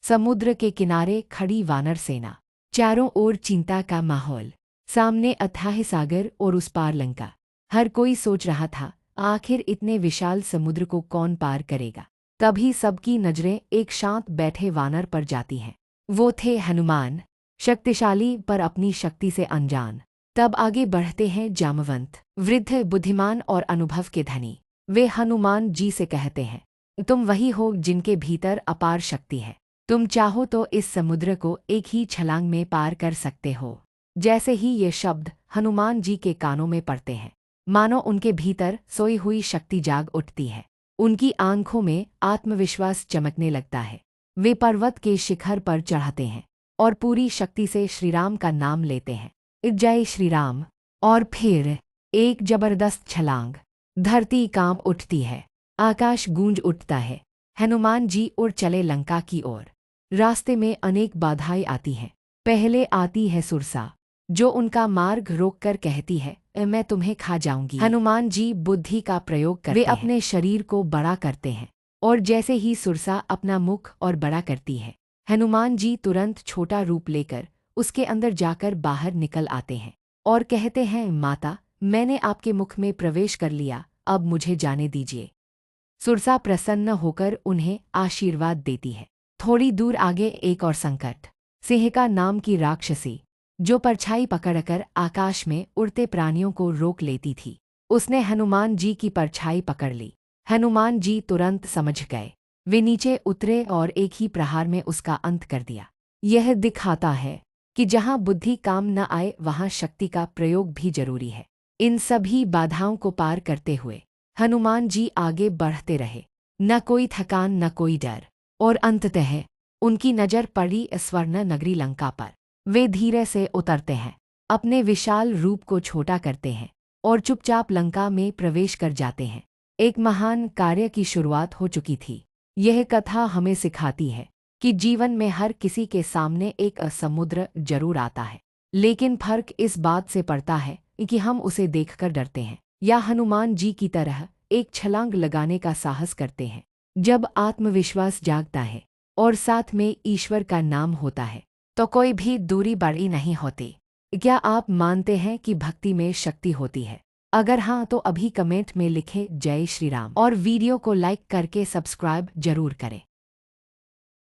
समुद्र के किनारे खड़ी वानर सेना। चारों ओर चिंता का माहौल। सामने अथाह सागर और उस पार लंका। हर कोई सोच रहा था, आखिर इतने विशाल समुद्र को कौन पार करेगा। तभी सबकी नजरें एक शांत बैठे वानर पर जाती हैं। वो थे हनुमान, शक्तिशाली पर अपनी शक्ति से अनजान। तब आगे बढ़ते हैं जामवंत, वृद्ध, बुद्धिमान और अनुभव के धनी। वे हनुमान जी से कहते हैं, तुम वही हो जिनके भीतर अपार शक्ति है। तुम चाहो तो इस समुद्र को एक ही छलांग में पार कर सकते हो। जैसे ही ये शब्द हनुमान जी के कानों में पड़ते हैं, मानो उनके भीतर सोई हुई शक्ति जाग उठती है। उनकी आंखों में आत्मविश्वास चमकने लगता है। वे पर्वत के शिखर पर चढ़ते हैं और पूरी शक्ति से श्रीराम का नाम लेते हैं, जय श्री राम। और फिर एक जबरदस्त छलांग। धरती कांप उठती है, आकाश गूंज उठता है। हनुमान जी उड़ चले लंका की ओर। रास्ते में अनेक बाधाएं आती हैं। पहले आती है सुरसा, जो उनका मार्ग रोककर कहती है, मैं तुम्हें खा जाऊंगी। हनुमान जी बुद्धि का प्रयोग करते हैं। वे अपने शरीर को बड़ा करते हैं और जैसे ही सुरसा अपना मुख और बड़ा करती है, हनुमान जी तुरंत छोटा रूप लेकर उसके अंदर जाकर बाहर निकल आते हैं और कहते हैं, माता, मैंने आपके मुख में प्रवेश कर लिया, अब मुझे जाने दीजिए। सुरसा प्रसन्न होकर उन्हें आशीर्वाद देती है। थोड़ी दूर आगे एक और संकट। सिंहिका नाम की राक्षसी, जो परछाई पकड़कर आकाश में उड़ते प्राणियों को रोक लेती थी, उसने हनुमान जी की परछाई पकड़ ली। हनुमान जी तुरंत समझ गए। वे नीचे उतरे और एक ही प्रहार में उसका अंत कर दिया। यह दिखाता है कि जहाँ बुद्धि काम न आए वहाँ शक्ति का प्रयोग भी जरूरी है। इन सभी बाधाओं को पार करते हुए हनुमान जी आगे बढ़ते रहे। न कोई थकान, न कोई डर। और अंततः उनकी नज़र पड़ी स्वर्ण नगरी लंका पर। वे धीरे से उतरते हैं, अपने विशाल रूप को छोटा करते हैं और चुपचाप लंका में प्रवेश कर जाते हैं। एक महान कार्य की शुरुआत हो चुकी थी। यह कथा हमें सिखाती है कि जीवन में हर किसी के सामने एक समुद्र जरूर आता है, लेकिन फर्क इस बात से पड़ता है कि हम उसे देखकर डरते हैं या हनुमान जी की तरह एक छलांग लगाने का साहस करते हैं। जब आत्मविश्वास जागता है और साथ में ईश्वर का नाम होता है, तो कोई भी दूरी बड़ी नहीं होती। क्या आप मानते हैं कि भक्ति में शक्ति होती है? अगर हाँ, तो अभी कमेंट में लिखें जय श्री राम और वीडियो को लाइक करके सब्सक्राइब जरूर करें।